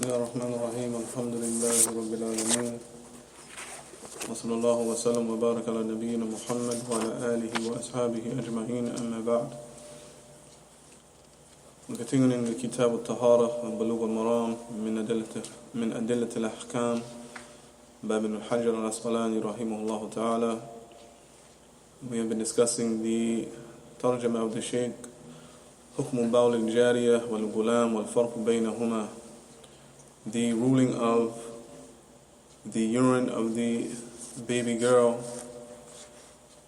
الله الرحمن الرحيم الحمد لله رب العالمين وصلى الله وسلم وبارك على نبينا محمد وعلى آله وأصحابه أجمعين أما بعد. We're continuing the Kitab al-Tahara and buloogh al-Maram من أدلة الأحكام by Ibn al-Hajar al-Asqalani rahimahullah ta'ala. We have been discussing the tarjama of the Shaykh, حكم بول الجارية والغلام والفرق بينهما, the ruling of the urine of the baby girl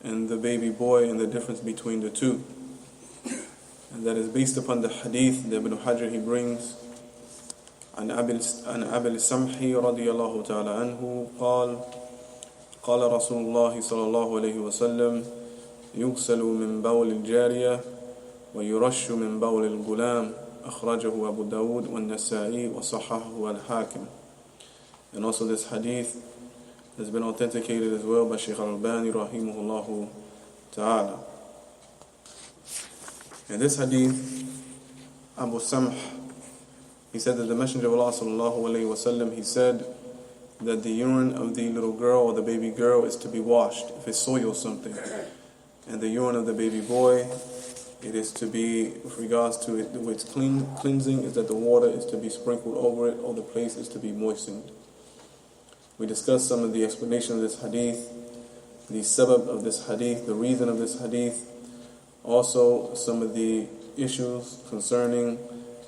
and the baby boy and the difference between the two. And that is based upon the hadith that Ibn Hajar he brings عن أبي السمح رضي الله تعالى عنه قال قال رسول الله صلى الله عليه وسلم يغسل من بول الجارية ويرش من بول الغلام أخرجه أبو داود والنسائي وصححه الحاكم. And also this hadith has been authenticated as well by Shaykh R.E.D.A rahimahullah ta'ala. In this hadith, Abu Samh, he said that the Messenger of Allah sallallahu alayhi wa sallam, he said that the urine of the little girl or the baby girl is to be washed if it soils something, and the urine of the baby boy, it is to be, with regards to it, the way it's cleansing is that the water is to be sprinkled over it or the place is to be moistened. We discussed some of the explanation of this hadith, the sabab of this hadith, the reason of this hadith, also some of the issues concerning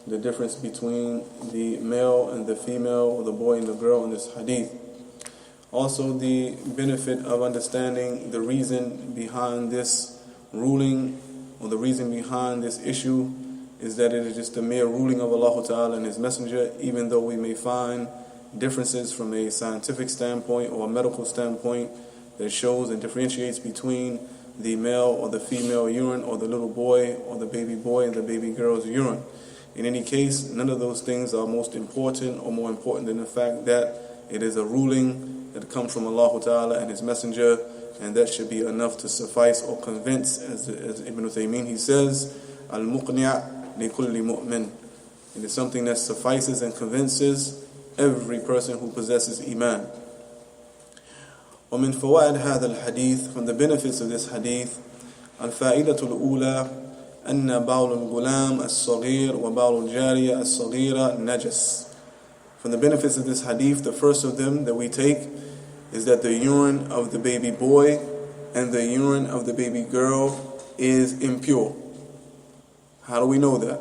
the difference between the male and the female, or the boy and the girl in this hadith. Also the benefit of understanding the reason behind this ruling, or the reason behind this issue, is that it is just a mere ruling of Allah Ta'ala and His Messenger, even though we may find differences from a scientific standpoint or a medical standpoint that shows and differentiates between the male or the female urine, or the little boy or the baby boy and the baby girl's urine. In any case, none of those things are most important or more important than the fact that it is a ruling that comes from Allah Ta'ala and His Messenger, and that should be enough to suffice or convince, as Ibn Uthaymeen he says, al-muqni' li kulli mu'min. It is something that suffices and convinces every person who possesses iman. ومن فوائد هذا الحديث, from the benefits of this hadith, الفائدة الأولى أن بول الغلام الصغير وبول الجارية الصغيرة نجس. From the benefits of this hadith, the first of them that we take is that the urine of the baby boy and the urine of the baby girl is impure. How do we know that?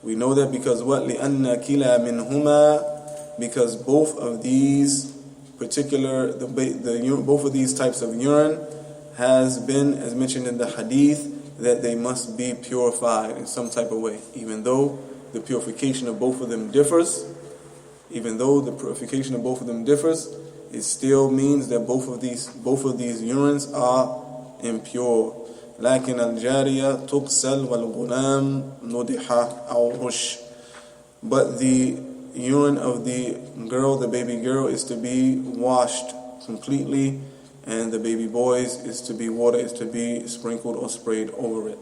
We know that because what? لأن كلا منهما, because both of these particular, both of these types of urine has been, as mentioned in the hadith, that they must be purified in some type of way. Even though the purification of both of them differs, it still means that both of these urines are impure. لكن الجارية تغسل والغلام نضح أو رش. But the urine of the girl, the baby girl, is to be washed completely, and the baby boys water is to be sprinkled or sprayed over it.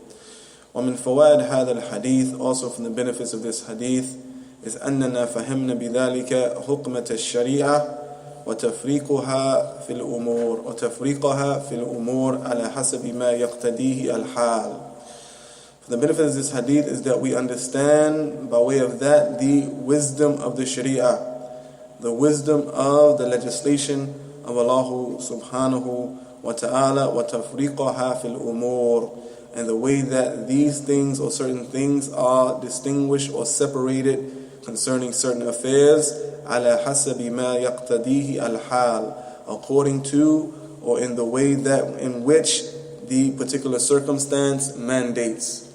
ومن فوائد هذا الحديث, also from the benefits of this hadith, is أننا فهمنا بذلك حكمة الشريعة وتفريقها في الأمور على حسب ما يقتضيه الحال. The benefit of this hadith is that we understand by way of that the wisdom of the sharia, the wisdom of the legislation of Allah subhanahu wa ta'ala, وتفريقها في الأمور, and the way that these things or certain things are distinguished or separated concerning certain affairs, على حسب ما يقتضيه الحال, according to or in the way that in which the particular circumstance mandates,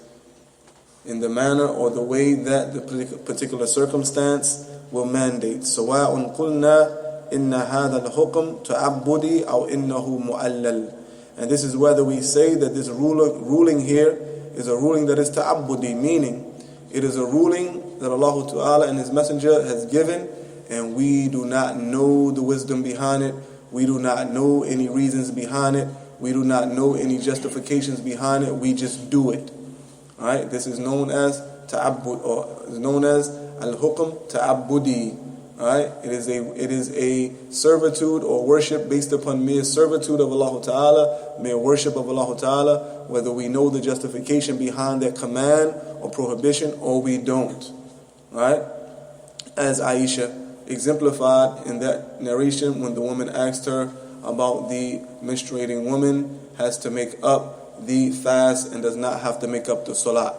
in the manner or the way that the particular circumstance will mandate. سواء قلنا إن هذا الحكم تعبدي أو إنه مؤلل. And this is whether we say that this ruling here is a ruling that is ta'abbudi, meaning it is a ruling that Allah Ta'ala and His Messenger has given, and we do not know the wisdom behind it, we do not know any reasons behind it, we do not know any justifications behind it, we just do it. Alright, this is known as ta'abbud, or is known as al-hukm ta'abbudi. Right? It is a servitude or worship based upon mere servitude of Allah Ta'ala, mere worship of Allah Ta'ala, whether we know the justification behind that command or prohibition or we don't. Right? As Aisha exemplified in that narration when the woman asked her about the menstruating woman has to make up the fast and does not have to make up the salat.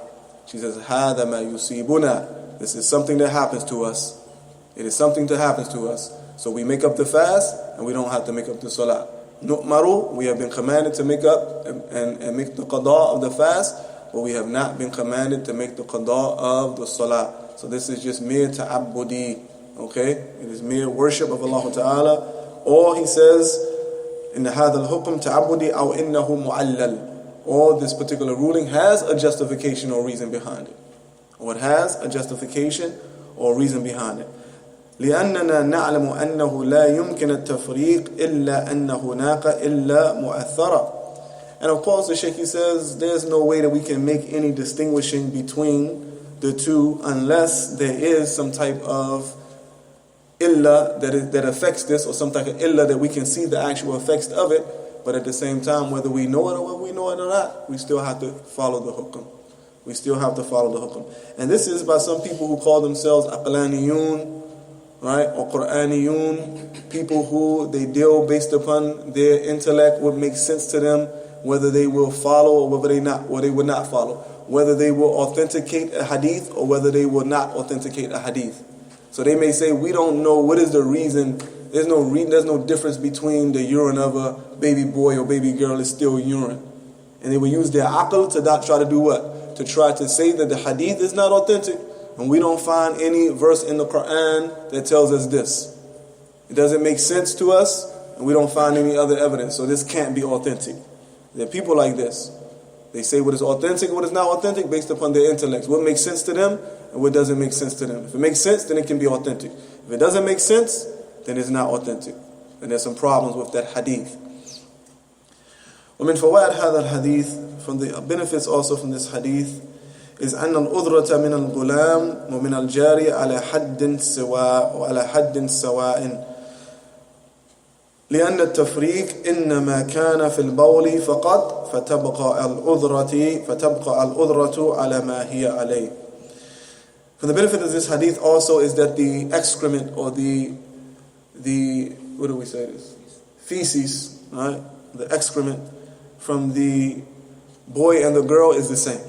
She says, هَذَا مَا يُصِيبُنَا. This is something that happens to us. It is something that happens to us. So we make up the fast and we don't have to make up the salat. Nu'maru, we have been commanded to make up and make the qada of the fast, but we have not been commanded to make the qada of the salat. So this is just mere ta'abbudi. Okay? It is mere worship of Allah Ta'ala. Or he says, in هذا الحكم تعبدي أو إنه معلل. Or this particular ruling has a justification or reason behind it. Or it has a justification or reason behind it. لأننا نعلم أنه لا يمكن التفريق إلا أن هناك إلا مؤثرة. And of course the Shaykh says there's no way that we can make any distinguishing between the two unless there is some type of illa that affects this, or some type of illa that we can see the actual effects of it. But at the same time, whether we know it or whether we know it or not, we still have to follow the hukm. We still have to follow the hukm. And this is by some people who call themselves aqlaniyun, right, or Qur'aniyun, people who they deal based upon their intellect, what makes sense to them, whether they will follow or whether they will not follow, whether they will authenticate a hadith or whether they will not authenticate a hadith. So they may say, we don't know what is the reason. There's no difference between the urine of a baby boy or baby girl. It's still urine. And they will use their aql to not try to do what? To try to say that the hadith is not authentic. And we don't find any verse in the Quran that tells us this. It doesn't make sense to us, and we don't find any other evidence. So this can't be authentic. There are people like this. They say what is authentic and what is not authentic based upon their intellects. What makes sense to them and what doesn't make sense to them. If it makes sense, then it can be authentic. If it doesn't make sense, then it's not authentic. And there's some problems with that hadith. ومن فوائد هذا الحديث, from the benefits also from this hadith, is أن الأذرة من الغلام ومن الجارية على حد سواء لأن التفريق إنما كان في البول فقط فتبقى الأذرة على ما هي عليه. For the benefit of this hadith also is that the excrement or the what do we say this? Feces, right? The excrement from the boy and the girl is the same.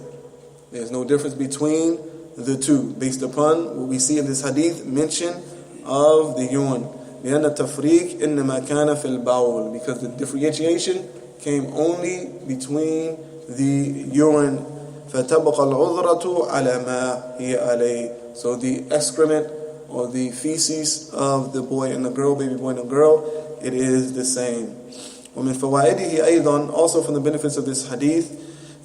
There's no difference between the two based upon what we see in this hadith mention of the urine. لأن التفريق إنما كان في البول, because the differentiation came only between the urine. فتبقى العذرة على ما هي عليه. So the excrement or the feces of the boy and the girl, baby boy and the girl, it is the same. ومن فوائده أيضا, also from the benefits of this hadith,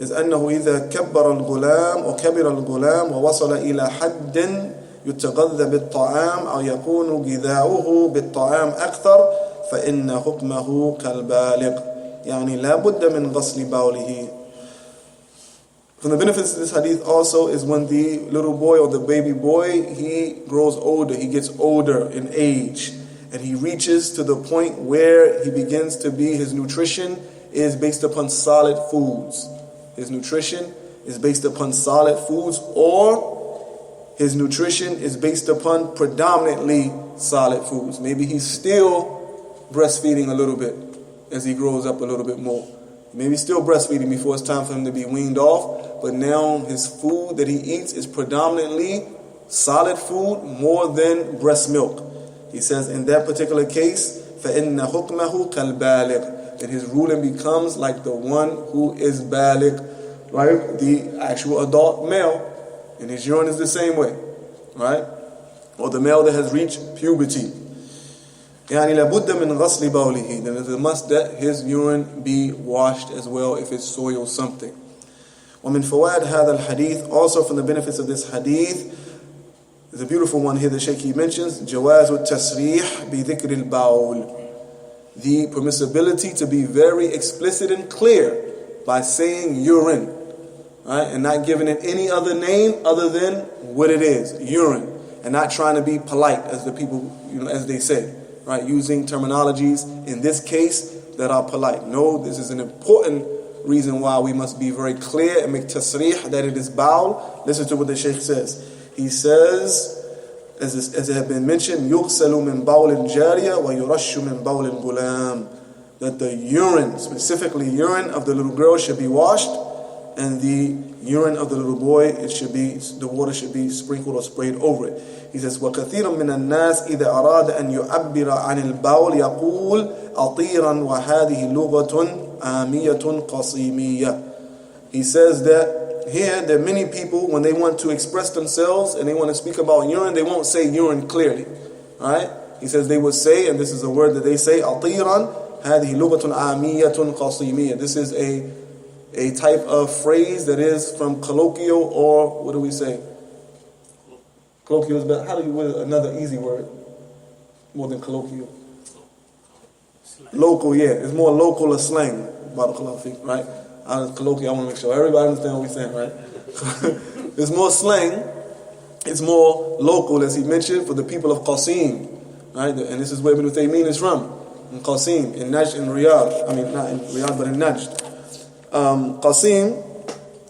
is أنه إذا كبر الغلام وكبر الغلام ووصل إلى حد يتغذى بالطعام أو يكون غذاؤه بالطعام أكثر فإن حكمه كالبالغ يعني لا بد من غسل بوله. From the benefits of this hadith also is when the little boy or the baby boy, he grows older, he gets older in age, and he reaches to the point where he begins to be, his nutrition is based upon solid foods. His nutrition is based upon solid foods, or his nutrition is based upon predominantly solid foods. Maybe he's still breastfeeding a little bit as he grows up a little bit more. Maybe still breastfeeding before it's time for him to be weaned off, but now his food that he eats is predominantly solid food more than breast milk. He says in that particular case, فَإِنَّ حُكْمَهُ كَالْبَالِغ, that his ruling becomes like the one who is baligh, right? The actual adult male, and his urine is the same way, right? Or the male that has reached puberty. يعني لابد من غسل بوله, then it's a must that his urine be washed as well if it soils something. ومن فوائد هذا الحديث, also from the benefits of this hadith, there's a beautiful one here the Shaykh mentions, جواز التسريح بذكر البول, the permissibility to be very explicit and clear by saying urine, right? And not giving it any other name other than what it is, urine. and not trying to be polite as the people, as they say, right? Using terminologies in this case that are polite. No, this is an important reason why we must be very clear and make tasrih that it is bawl. Listen to what the Shaykh says. He says, as it had been mentioned, يُغْسَلُ مِنْ بَوْلِ الْجَارِيَةِ وَيُرَشُّ مِنْ بَوْلِ الْغُلَامِ, that the urine, specifically urine of the little girl, should be washed, and the urine of the little boy, the water should be sprinkled or sprayed over it. He says, وَكَثِيرٌ مِنَ النَّاسِ إِذَا أَرَادَ أَنْ يُعَبِّرَ عَنِ الْبَوْلِ يَقُولُ أَطِيرًا وَهَذِهِ لُغَةٌ آمِيَةٌ قَصِيمِيَّةٌ. He says that here, there are many people, when they want to express themselves and they want to speak about urine, they won't say urine clearly. Right? He says they would say, and this is a word that they say, أَطِيرًا هَذِهِ لُغَةٌ آمِيَةٌ قَصِيمِيَّةٌ. This is a type of phrase that is from colloquial, or what do we say? Colloquial is better. How do you, what is another easy word? More than colloquial. Local, yeah. It's more local or slang. Right? Colloquial, I want to make sure everybody understands what we're saying, right? It's more slang. It's more local, as he mentioned, for the people of Qasim. Right? And this is where Ibn Taymiyyah is from. In Qasim, in Najd, in Riyadh. I mean, not in Riyadh, but in Najd. Qasim,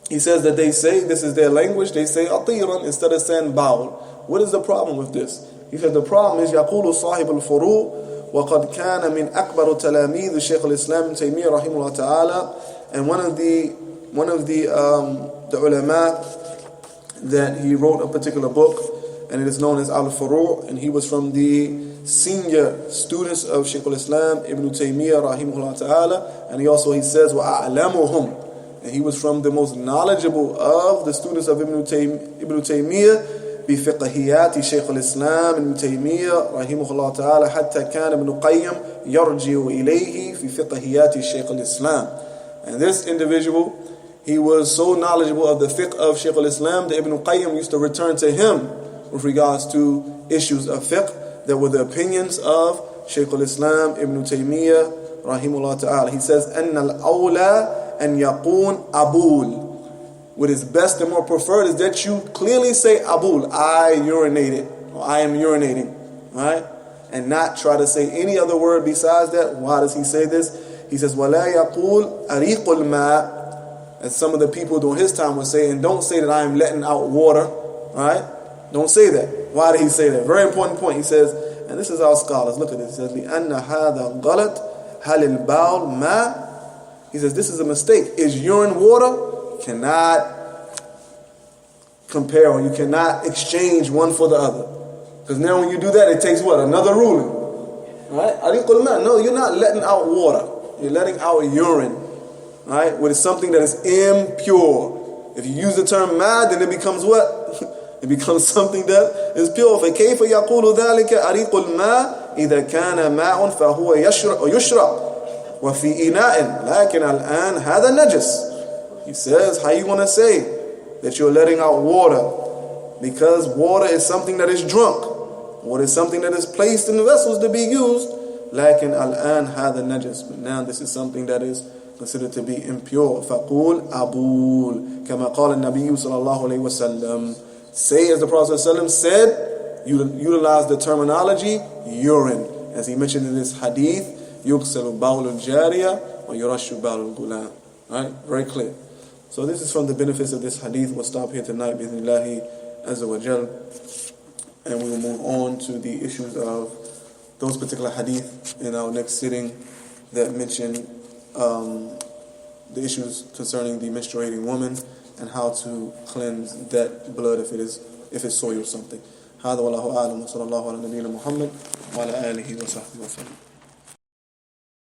he says that they say, this is their language, they say atiran instead of saying bawl. What is the problem with this? He said the problem is يقول صاحب الفروع وقد كان من أكبر تلاميذ الشيخ الإسلام ابن تيمية رحمه الله تعالى. And one of the ulama that he wrote a particular book, and it is known as Al-Furu', and he was from the senior students of Shaykh al-Islam Ibn Taymiyyah rahimahullah ta'ala, and he says وَأَعْلَمُهُمْ, and he was from the most knowledgeable of the students of Ibn Taymiyyah بفقهيات شيخ الإسلام ابن تيمية رحمه الله تعالى حتى كان ابن القيم يرجع إليه في فقهيات شيخ الإسلام. And this individual, he was so knowledgeable of the fiqh of Shaykh al-Islam that Ibn al-Qayyim used to return to him with regards to issues of fiqh that were the opinions of Shaykh al-Islam Ibn Taymiyyah rahimahullah ta'ala. He says, أَنَّ الْأَوْلَى أَنْ يَقُونَ أَبُولَ. What is best and more preferred is that you clearly say abul, I urinated, or I am urinating, right? And not try to say any other word besides that. Why does he say this? He says, وَلَا يَقُولْ أَرِيقُ الْمَاءِ, as some of the people during his time would say, and don't say that I am letting out water, right? Don't say that. Why did he say that? Very important point. He says, and this is our scholars, look at this. He says, لِأَنَّ هَذَا غَلَطْ هَلِ الْبَوْلِ مَا. He says, this is a mistake. Is urine water? Cannot compare, or you cannot exchange one for the other. Because now when you do that, it takes what? Another ruling. Right? No, you're not letting out water. You're letting out urine. Right? What is something that is impure. If you use the term ma, then it becomes what? It becomes something that is pure. فَكَيْفَ يَقُولُ ذَلِكَ أَرِيقُ الْمَاءِ إِذَا كَانَ مَاءٌ فَهُوَ يُشْرَبُ وَفِي إِنَاءٍ لَكِنْ الْآنَ هَذَا النَّجِسِ. He says, how you want to say that you're letting out water? Because water is something that is drunk. Water is something that is placed in the vessels to be used. لكن الآن هذا النجس. But now this is something that is considered to be impure. فَقُولْ أَبُولْ كَمَا قَالَ النَّبِيُّ صَلَى اللَّهُ عَلَيْهِ وَسَلَّمَ. Say as the Prophet ﷺ said, utilize the terminology urine. As he mentioned in this hadith, يُغْسَلُ بَوْلُ الْجَارِيَةِ وَيُرَشُّ بَوْلُ الْغُلَامِ. Right? Very clear. So this is from the benefits of this hadith. We'll stop here tonight, bi'idhnillahi azza wa jal, and we will move on to the issues of those particular hadith in our next sitting that mention the issues concerning the menstruating woman and how to cleanse that blood if it's soil or something. هذا والله أعلم وصلى الله على نبينا محمد وعلى آله وصحبه وسلم.